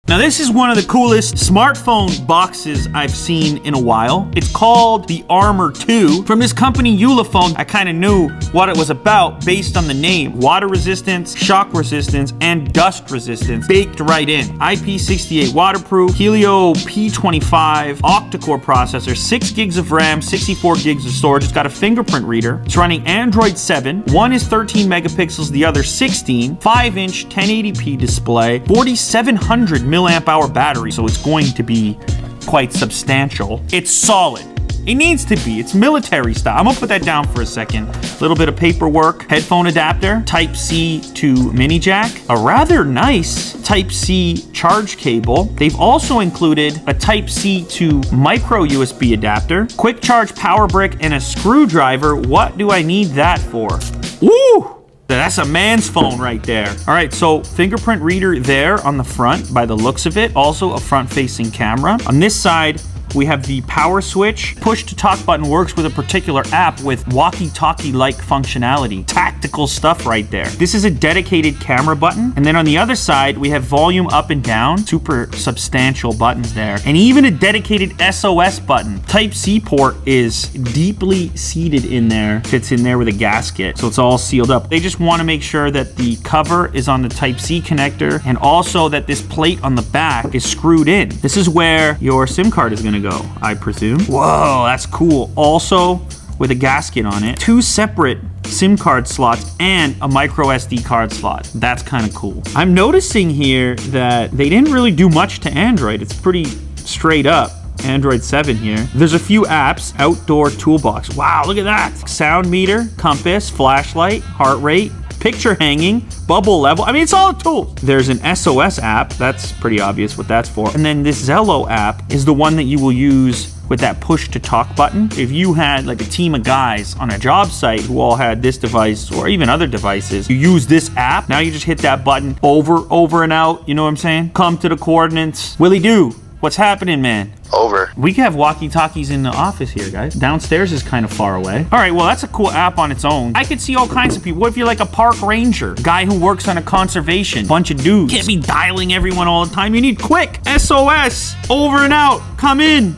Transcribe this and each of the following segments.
Now this is one of the coolest smartphone boxes I've seen in a while. It's called the Armor 2 from this company Ulefone. I kind of knew what it was about based on the name. Water resistance, shock resistance, and dust resistance baked right in. IP68 waterproof, Helio P25 octa-core processor, 6 gigs of RAM, 64 gigs of storage. It's got a fingerprint reader. It's running Android 7. One is 13 megapixels, the other 16. 5-inch 1080p display, 4700 milliamp hour battery, so it's going to be quite substantial. It's solid. It needs to be. It's military style. I'm gonna put that down for a second. A little bit of paperwork. Headphone adapter, Type-C to mini jack, a rather nice Type-C charge cable. They've also included a Type-C to micro USB adapter, quick charge power brick, and a screwdriver. What do I need that for? Woo! That's a man's phone right there. All right, so fingerprint reader there on the front by the looks of it. Also a front-facing camera. On this side, we have the power switch. Push-to-talk button works with a particular app with walkie-talkie-like functionality. Tactical stuff right there. This is a dedicated camera button. And then on the other side, we have volume up and down. Super substantial buttons there. And even a dedicated SOS button. Type-C port is deeply seated in there. Fits in there with a gasket. So it's all sealed up. They just want to make sure that the cover is on the Type-C connector and also that this plate on the back is screwed in. This is where your SIM card is going to go, I presume. Whoa, that's cool. Also with a gasket on it, 2 separate SIM card slots and a micro SD card slot. That's kind of cool. I'm noticing here that they didn't really do much to Android. It's pretty straight up. Android 7 here. There's a few apps. Outdoor toolbox. Wow, look at that. Sound meter, compass, flashlight, heart rate, picture hanging, bubble level. I mean, it's all a tool. There's an SOS app. That's pretty obvious what that's for. And then this Zello app is the one that you will use with that push to talk button. If you had like a team of guys on a job site who all had this device or even other devices, you use this app. Now you just hit that button over and out. You know what I'm saying? Come to the coordinates. Willie do. What's happening, man? Over. We have walkie-talkies in the office here, guys. Downstairs is kind of far away. All right, well, that's a cool app on its own. I could see all kinds of people. What if you're like a park ranger, guy who works on a conservation, bunch of dudes? Can't be dialing everyone all the time. You need quick SOS, over and out, come in,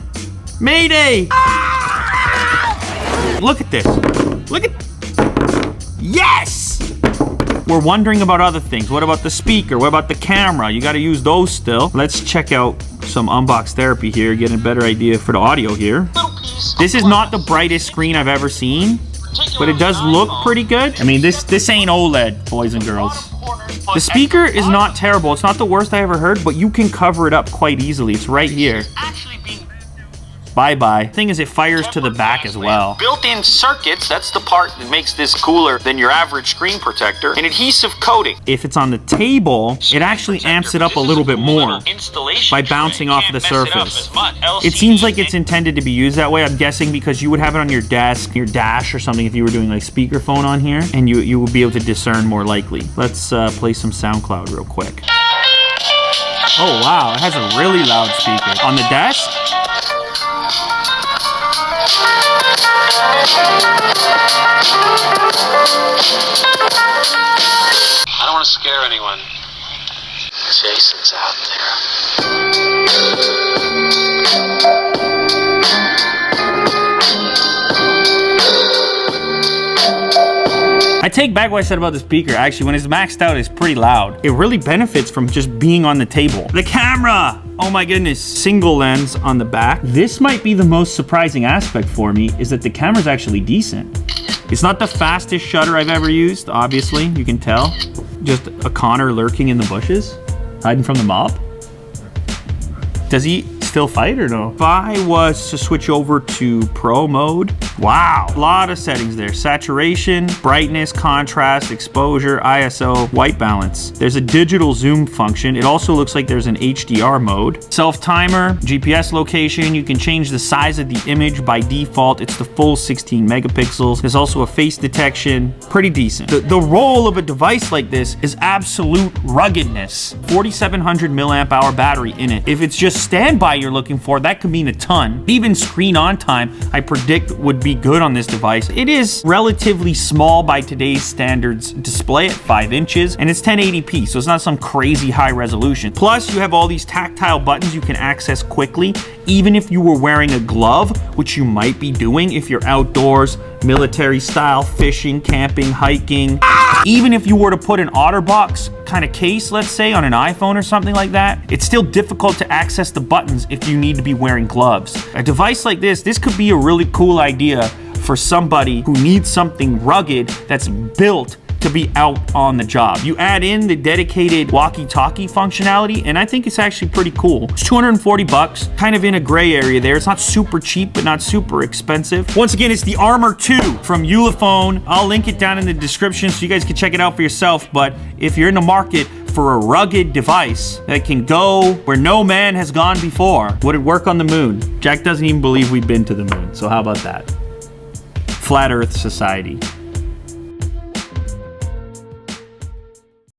Mayday. Look at this. Look at, yes! We're wondering about other things. What about the speaker? What about the camera? You got to use those still. Let's check out some unbox therapy here, get a better idea for the audio here. This is not the brightest screen I've ever seen, but it does look pretty good. I mean, this ain't OLED, boys and girls. The speaker is not terrible. It's not the worst I ever heard, but you can cover it up quite easily. It's right here. Bye-bye. Thing is, it fires to the back as well. Built-in circuits, that's the part that makes this cooler than your average screen protector. An adhesive coating. If it's on the table, it actually amps it up a little bit more by bouncing off of the surface. It seems like it's intended to be used that way. I'm guessing because you would have it on your desk, your dash or something if you were doing like speakerphone on here, and you would be able to discern more likely. Let's play some SoundCloud real quick. Oh wow, it has a really loud speaker. On the desk? I don't want to scare anyone. Jason's out there. I take back what I said about the speaker. Actually, when it's maxed out, it's pretty loud. It really benefits from just being on the table. The camera! Oh my goodness. Single lens on the back. This might be the most surprising aspect for me, is that the camera's actually decent. It's not the fastest shutter I've ever used, obviously, you can tell. Just a Connor lurking in the bushes, hiding from the mob. Does he still fight or no? If I was to switch over to Pro mode, wow, a lot of settings there. Saturation, brightness, contrast, exposure, ISO, white balance. There's a digital zoom function. It also looks like there's an HDR mode. Self-timer, GPS location. You can change the size of the image by default. It's the full 16 megapixels. There's also a face detection. Pretty decent. The role of a device like this is absolute ruggedness. 4700 milliamp hour battery in it. If it's just standby you're looking for, that could mean a ton. Even screen on time, I predict would be good on this device. It is relatively small by today's standards display at 5 inches, and it's 1080p, so it's not some crazy high resolution. Plus, you have all these tactile buttons you can access quickly, even if you were wearing a glove, which you might be doing if you're outdoors, military style, fishing, camping, hiking. Even if you were to put an OtterBox kind of case, let's say, on an iPhone or something like that, it's still difficult to access the buttons if you need to be wearing gloves. A device like this could be a really cool idea for somebody who needs something rugged that's built to be out on the job. You add in the dedicated walkie-talkie functionality, and I think it's actually pretty cool. It's 240 bucks, kind of in a gray area there. It's not super cheap, but not super expensive. Once again, it's the Armor 2 from Ulefone. I'll link it down in the description so you guys can check it out for yourself, but if you're in the market for a rugged device that can go where no man has gone before, would it work on the moon? Jack doesn't even believe we've been to the moon, so how about that? Flat Earth Society.